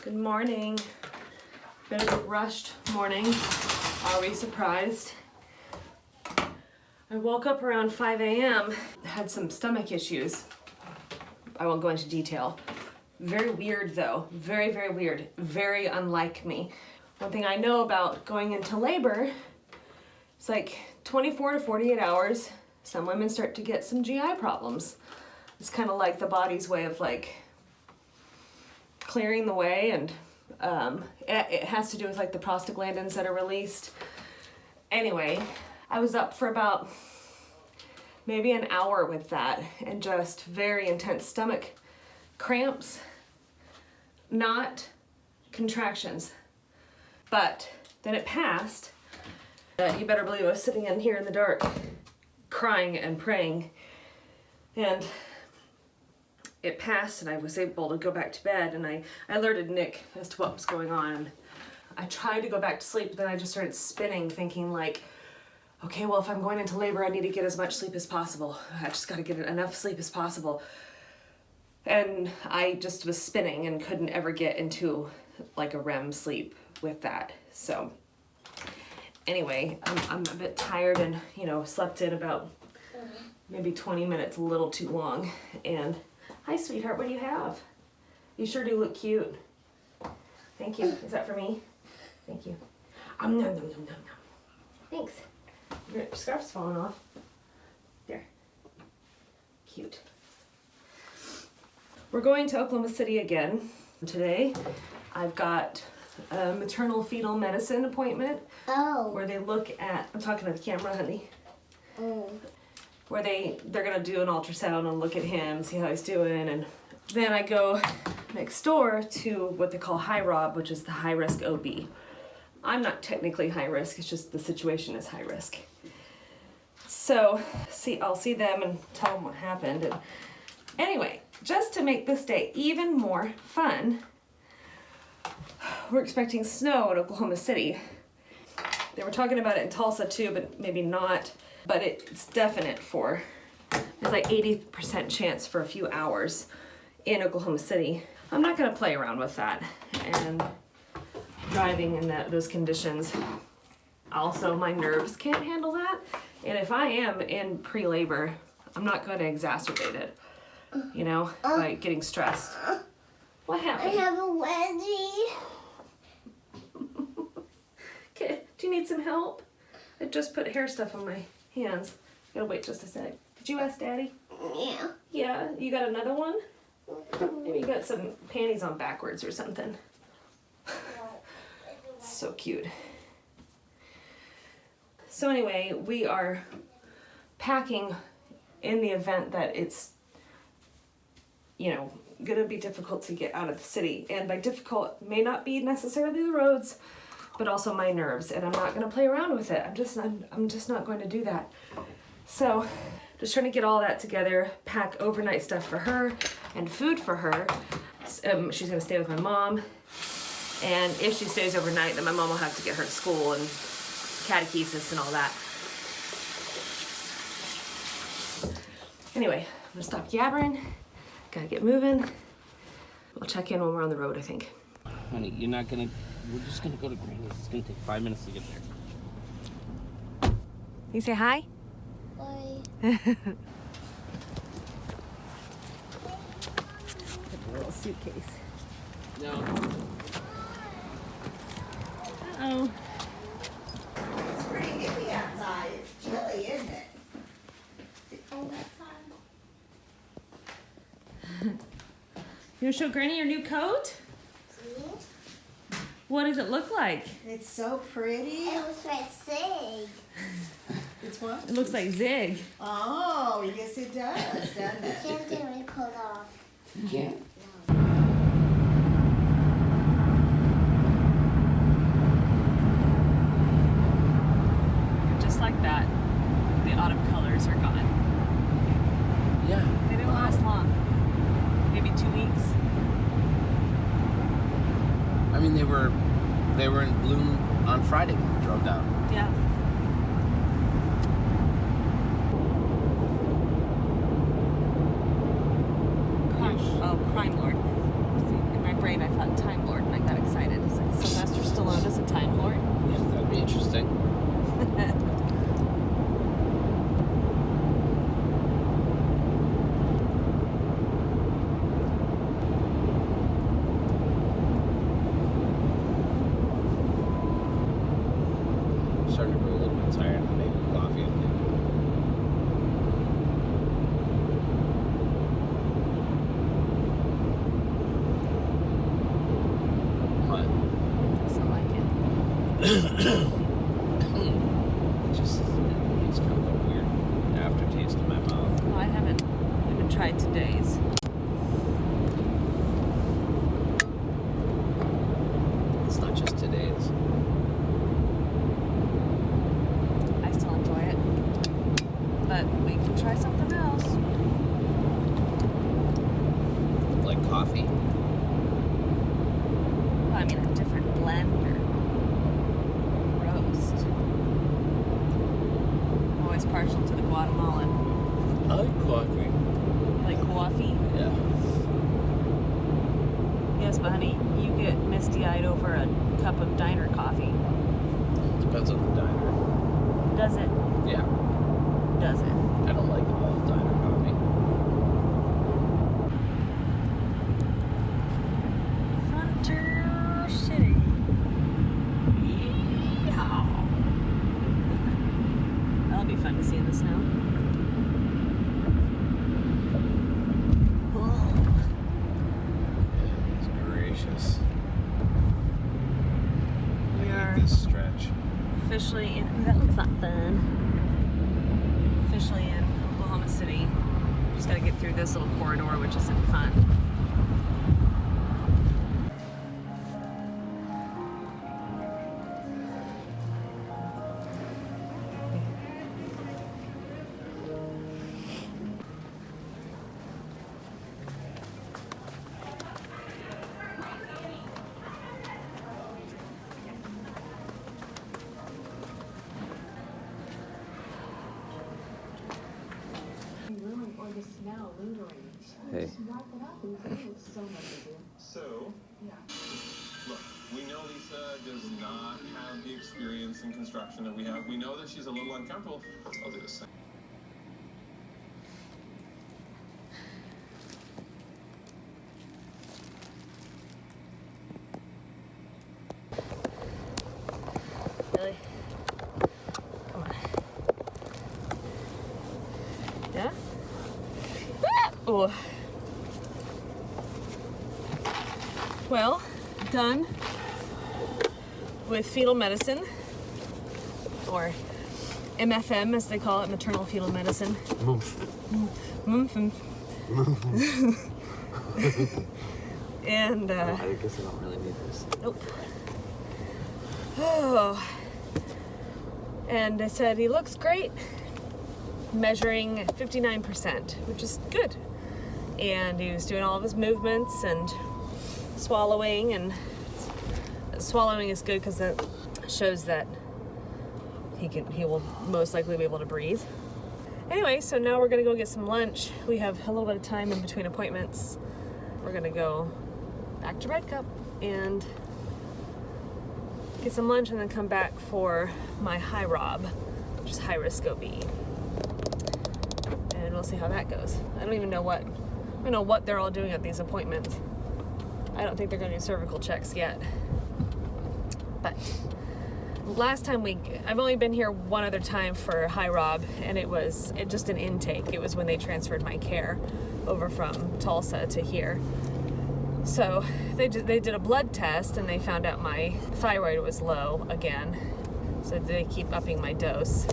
Good morning. Been a bit rushed morning. Are we surprised? I woke up around 5 a.m. Had some stomach issues. I won't go into detail. Very weird though. Very, very weird. Very unlike me. One thing I know about going into labor, it's like 24 to 48 hours, some women start to get some GI problems. It's kind of like the body's way of like clearing the way, and it has to do with like the prostaglandins that are released. Anyway, I was up for about maybe an hour with that and just very intense stomach cramps, not contractions. But then it passed. You better believe I was sitting in here in the dark crying and praying, and it passed and I was able to go back to bed, and I alerted Nick as to what was going on. I tried to go back to sleep, but then I just started spinning thinking like, okay, well, if I'm going into labor, I need to get as much sleep as possible. I just got to get enough sleep as possible. And I just was spinning and couldn't ever get into like a REM sleep with that. So anyway, I'm a bit tired and, slept in about maybe 20 minutes, a little too long. And hi, sweetheart, what do you have? You sure do look cute. Thank you. Is that for me? Thank you. Nom, nom, nom, nom, nom. Thanks. Your scarf's falling off. There. Cute. We're going to Oklahoma City again today. I've got a maternal fetal medicine appointment. Oh. Where they look at, I'm talking to the camera, honey. Oh. Where they're gonna do an ultrasound and look at him, see how he's doing, and then I go next door to what they call high ROB, which is the high risk OB. I'm not technically high risk, it's just the situation is high risk. So I'll see them and tell them what happened. And anyway, just to make this day even more fun, we're expecting snow in Oklahoma City. They were talking about it in Tulsa too, but maybe not. But it's definite there's like 80% chance for a few hours in Oklahoma City. I'm not gonna play around with that and driving in those conditions. Also, my nerves can't handle that. And if I am in pre-labor, I'm not gonna exacerbate it, by getting stressed. What happened? I have a wedgie. Okay, do you need some help? I just put hair stuff on my hands. Gotta wait just a sec. Did you ask Daddy? Yeah. Yeah, you got another one? Maybe you got some panties on backwards or something. So cute. So anyway, we are packing in the event that it's, gonna be difficult to get out of the city. And by difficult, may not be necessarily the roads, but also my nerves, and I'm not gonna play around with it. I'm just not going to do that. So, just trying to get all that together, pack overnight stuff for her and food for her. She's gonna stay with my mom, and if she stays overnight, then my mom will have to get her to school and catechesis and all that. Anyway, I'm gonna stop yabbering, gotta get moving. We'll check in when we're on the road, I think. Honey, we're just gonna go to Granny's. It's gonna take 5 minutes to get there. You say hi? Bye. The little suitcase. No. Uh-oh. It's pretty nippy outside. It's chilly, isn't it? Oh, that's You wanna show Granny your new coat? on. What does it look like? It's so pretty. It was like Sig. It's what? It looks like Zig. Oh, yes it does, doesn't it? Can't get my coat off. You can't. Just like that, the autumn colors are gone. Yeah. They didn't last long. Maybe 2 weeks. I mean, they were in bloom on Friday when we drove down. Yeah. Crime Lord. See, in my brain I thought Time Lord, and I Just it's kind of a weird aftertaste in my mouth. Well, I haven't even tried today's. It's not just today's. I still enjoy it. But we can try something else. Like coffee. Well, I mean, a different blend or roast. I'm always partial to the Guatemalan. I like coffee. You like coffee? Yeah. Yes, but honey, you get misty-eyed over a cup of diner coffee. Depends on the diner. Does it? Yeah. Does it? I don't like all diner coffee. Frontier City. Yeehaw. That'll be fun to see in the snow. Goodness gracious. We I are hate this stretch. officially in. That looks not fun. Officially in Oklahoma City. Just gotta get through this little corridor, which isn't fun. Hey. So, look, we know Lisa does not have the experience in construction that we have. We know that she's a little uncomfortable. I'll do the same. Really? Come on. Yeah? Oh. Well, done with fetal medicine, or MFM as they call it, maternal fetal medicine. And I guess I don't really need this. nope. Oh. And I said he looks great, measuring 59%, which is good. And he was doing all of his movements and swallowing, and swallowing is good because it shows that he will most likely be able to breathe. Anyway, so now we're gonna go get some lunch. We have a little bit of time in between appointments. We're gonna go back to Red Cup and get some lunch and then come back for my high rob, which is high risk OB. And we'll see how that goes. I don't know what they're all doing at these appointments. I don't think they're gonna do cervical checks yet. But last time I've only been here one other time for high rob, and it was just an intake. It was when they transferred my care over from Tulsa to here. So they did a blood test and they found out my thyroid was low again. So they keep upping my dose.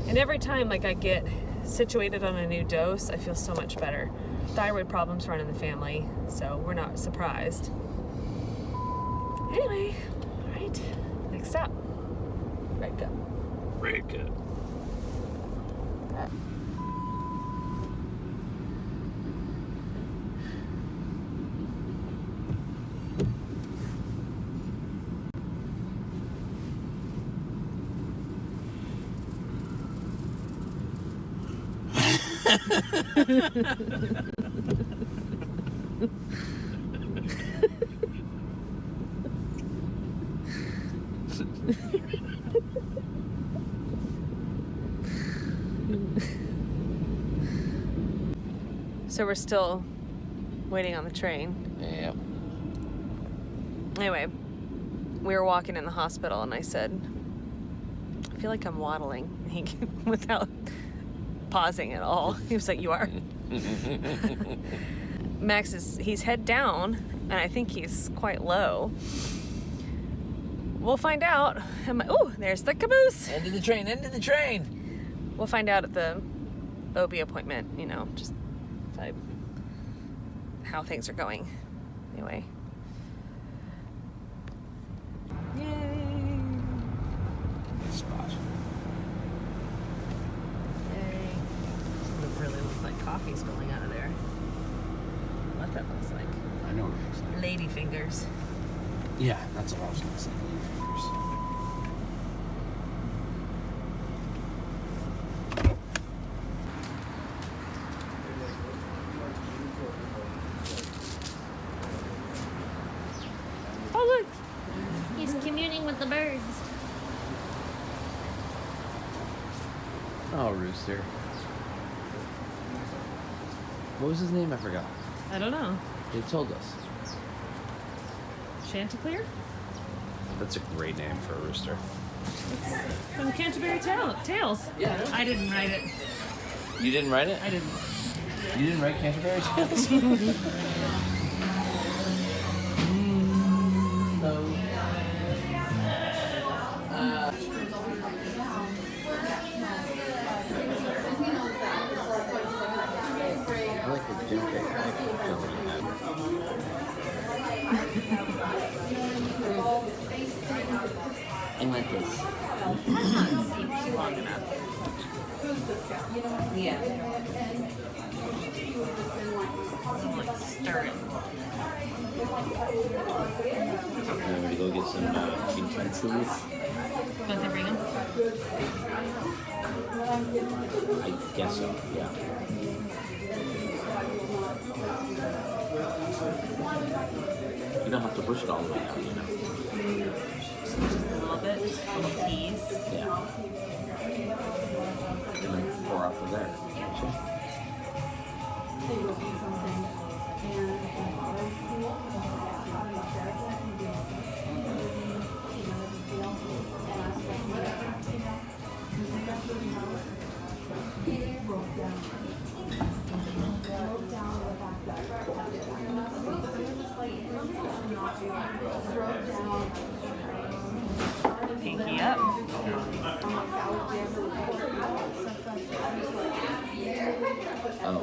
And every time I get situated on a new dose, I feel so much better. Thyroid problems run in the family, so we're not surprised. Anyway, all right, next stop, Red Cup. Red Cup. So we're still waiting on the train. Yeah. Anyway, we were walking in the hospital and I said, I feel like I'm waddling, without pausing at all. He was like, you are. Max he's head down, and I think he's quite low. We'll find out. Oh, there's the caboose. End of the train, end of the train. We'll find out at the OB appointment, you know, just how things are going. Anyway. Yay. Spot. Yay. It really looks like coffee spilling out of there. What that looks like. I know what it looks like. Lady fingers. Yeah, that's what I was gonna say. Oh, look. He's communing with the birds. Oh, Rooster. What was his name? I forgot. I don't know. They told us. Chanticleer? That's a great name for a rooster. From Canterbury Tales. Yeah. I didn't write it. You didn't write it? I didn't. You didn't write Canterbury Tales? I like the Jim Carrey. I like the film he had. I like this. Long enough. Yeah. Like stir it. I'm gonna go get some utensils. Want to bring them? I guess so, yeah. You don't have to push it all the way out, you know. Just a little bit. Little tease. Yeah. And then pour off of there. Pinky up. Oh.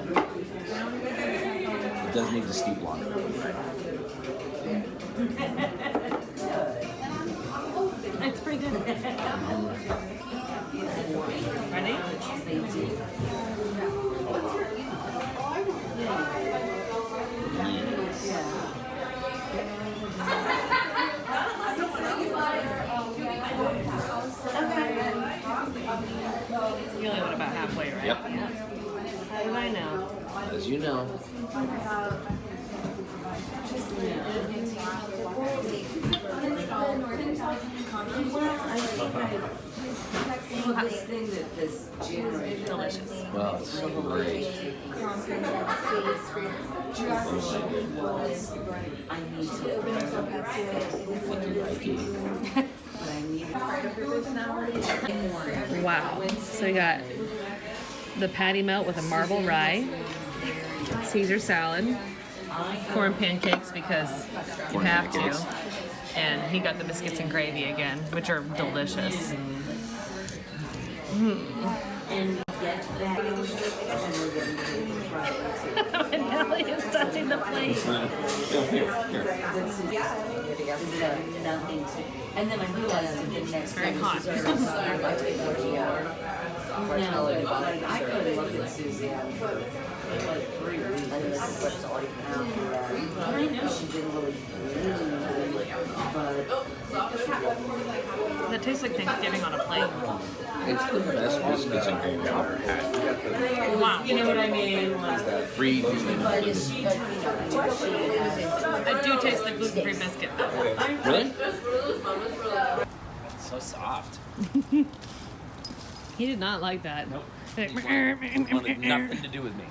It does need to steep longer. It's pretty good. Ready? You only went about halfway, right? Yep. Yeah. How do I know? As you know. This thing that this generator. Delicious. Well, it's great. I need to. But I need Wow. So we got the patty melt with a marble rye, Caesar salad, corn pancakes because you Corn have pancakes. to, and he got the biscuits and gravy again, which are delicious. and get that. Nelly is touching the plate. Nothing to. And then I realized the next Very time hot. I take what you are. No, I couldn't look at Suzanne for like 3 weeks. I know she didn't really but That tastes like Thanksgiving on a plate. It's the best biscuits and gravy I've ever had. Wow. you know what I mean? Like, Free gluten. I do taste the gluten-free biscuit though. Really? So soft. He did not like that. Nope. Wanted nothing to do with me.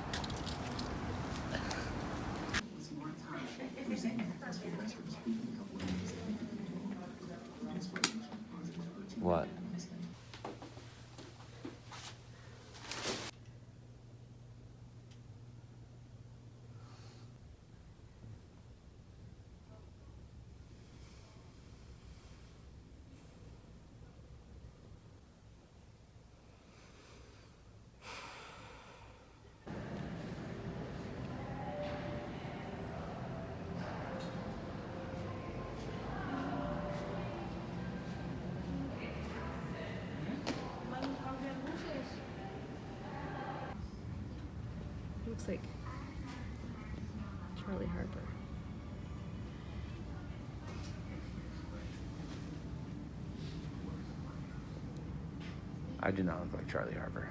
What? looks like Charlie Harper. I do not look like Charlie Harper.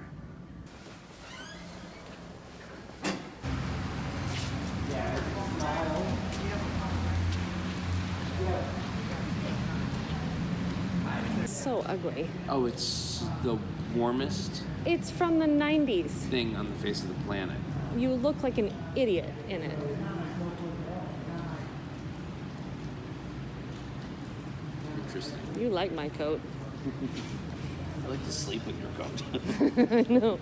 It's so ugly. Oh, it's the warmest It's from the 90s. thing on the face of the planet. You look like an idiot in it. Interesting. You like my coat. I like to sleep with your coat. I know.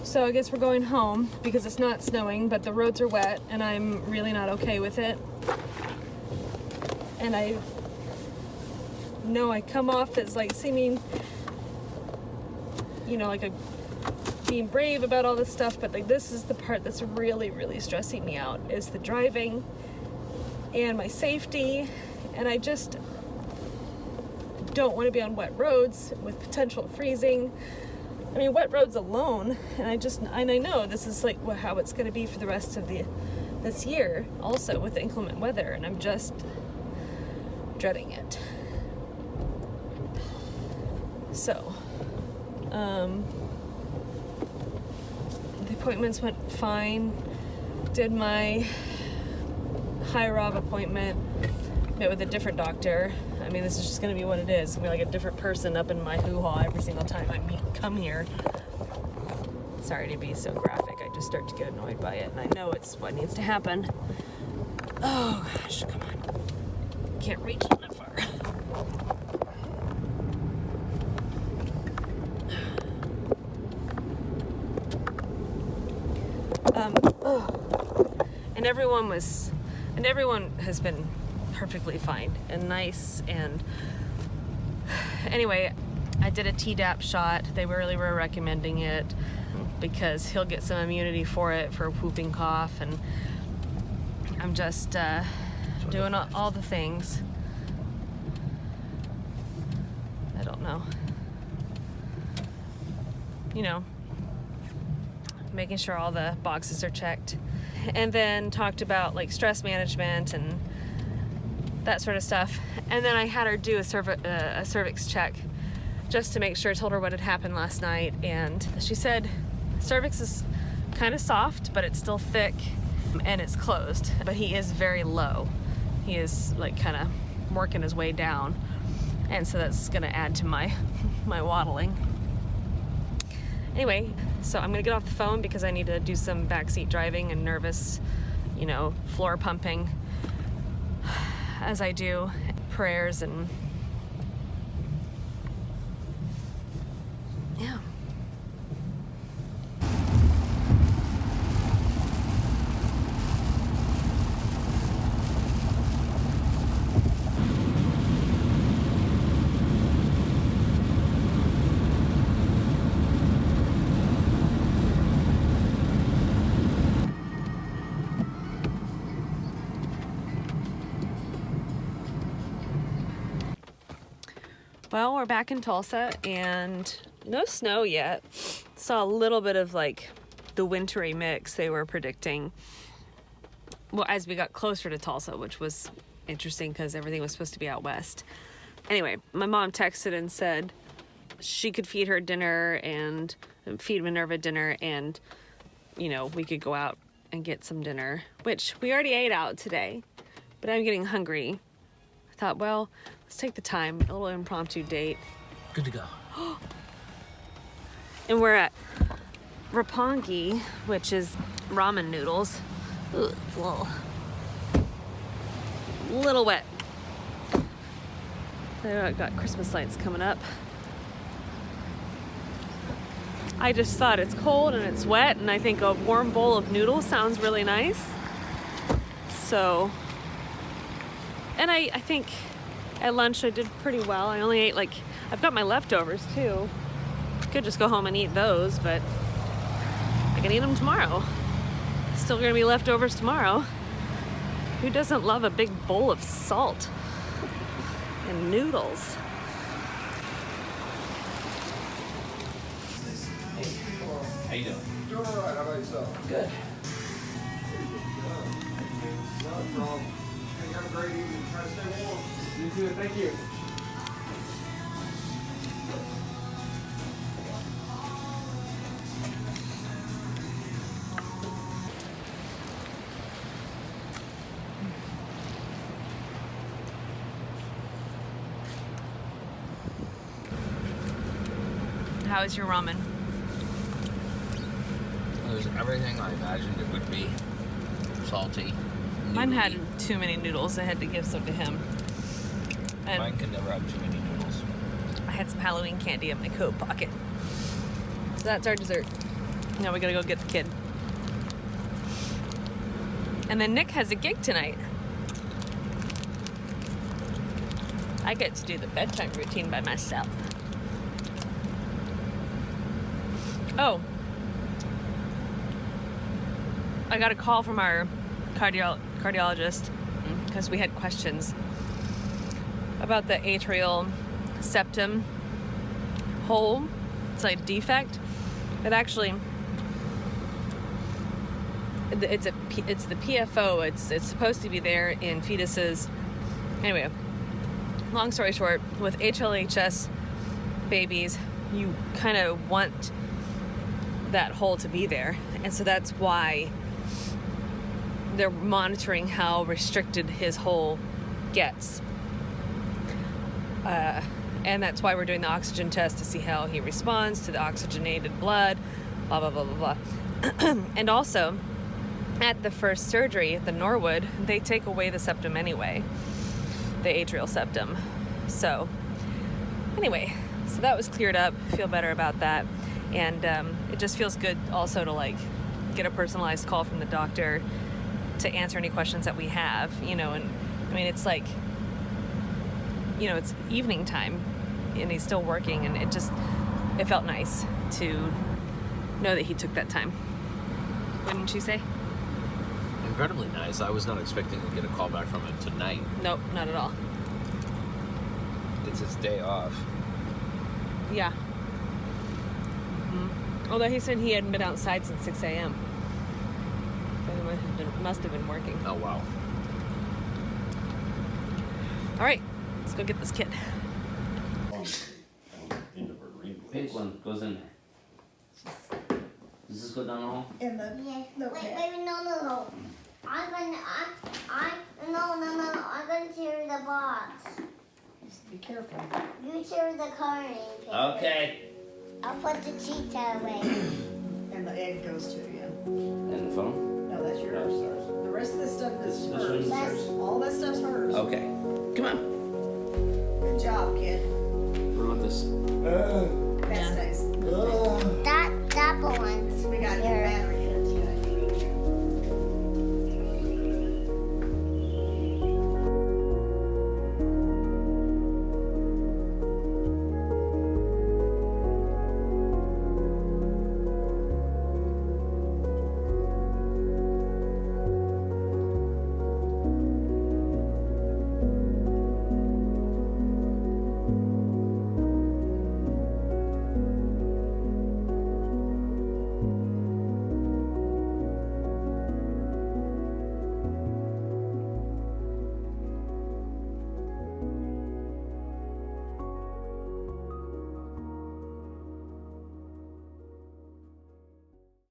So I guess we're going home because it's not snowing, but the roads are wet and I'm really not okay with it. And I know I come off as like seeming, you know, like being brave about all this stuff, but like this is the part that's really, really stressing me out, is the driving and my safety. And I just don't want to be on wet roads with potential freezing. I mean, wet roads alone, and I know this is like how it's going to be for the rest of this year, also with the inclement weather, and I'm just dreading it. So, the appointments went fine. Did my high Rob appointment. Met with a different doctor. I mean, this is just going to be what it is. It's going to be like a different person up in my hoo-ha every single time I come here. Sorry to be so graphic. I just start to get annoyed by it, and I know it's what needs to happen. Oh, gosh, come on. Can't reach that far. And everyone has been perfectly fine and nice. And anyway, I did a Tdap shot. They really were recommending it because he'll get some immunity for it, for whooping cough, and I'm just doing all the things. I don't know. You know, making sure all the boxes are checked. And then talked about like stress management and that sort of stuff. And then I had her do a cervix check just to make sure. I told her what had happened last night, and she said cervix is kind of soft, but it's still thick and it's closed, but he is very low. He is like kind of working his way down, and so that's gonna add to my waddling. Anyway, so I'm gonna get off the phone because I need to do some backseat driving and nervous, you know, floor pumping as I do prayers and yeah. Well, we're back in Tulsa and no snow yet. Saw a little bit of like the wintry mix they were predicting. Well, as we got closer to Tulsa, which was interesting because everything was supposed to be out west. Anyway, my mom texted and said she could feed her dinner and feed Minerva dinner, and you know, we could go out and get some dinner, which we already ate out today, but I'm getting hungry. I thought, well, let's take the time, a little impromptu date. Good to go. And we're at Roppongi, which is ramen noodles. Ugh, it's a little wet. They've got Christmas lights coming up. I just thought it's cold and it's wet, and I think a warm bowl of noodles sounds really nice. So, and I think At lunch I did pretty well. I only ate I've got my leftovers too. Could just go home and eat those, but I can eat them tomorrow. Still gonna be leftovers tomorrow. Who doesn't love a big bowl of salt and noodles? How you doing? Doing all right. How about yourself? Good. Not a problem. Hey, have a great evening. Try to stay warm. You too. Thank you. How is your ramen? It was everything I imagined it would be. Salty. Mine had noodly. too many noodles. I had to give some to him. And Mine can never have too many noodles. I had some Halloween candy in my coat pocket. So that's our dessert. Now we gotta go get the kid. And then Nick has a gig tonight. I get to do the bedtime routine by myself. Oh. I got a call from our cardiologist because we had questions about the atrial septum hole. It's like defect. It actually, it's the PFO. It's supposed to be there in fetuses. Anyway, long story short, with HLHS babies, you kind of want that hole to be there, and so that's why they're monitoring how restricted his hole gets. And that's why we're doing the oxygen test to see how he responds to the oxygenated blood, blah, blah, blah, blah, blah. And also, at the first surgery at the Norwood, they take away the septum anyway, the atrial septum. So, anyway, so that was cleared up. Feel better about that. And it just feels good also to get a personalized call from the doctor to answer any questions that we have, and I mean, it's it's evening time and he's still working, and it felt nice to know that he took that time. Wouldn't you say? Incredibly nice. I was not expecting to get a call back from him tonight. Nope, not at all. It's his day off. Yeah. Mm-hmm. Although he said he hadn't been outside since 6 a.m. So he must have been working. Oh, wow. All right, let's go get this kid. Pink one goes in there. Does this go down the hall? In the Yes. no Wait, pad. wait, no. I'm gonna tear the box. Just be careful. You tear the coloring paper. Okay. I'll put the cheetah away. And the egg goes to you. And the phone? No, that's yours. No, it's ours. The rest of this stuff is This hers. one's yours? All that stuff's hers. Okay. Come on. Good job, kid. What about this? That's nice.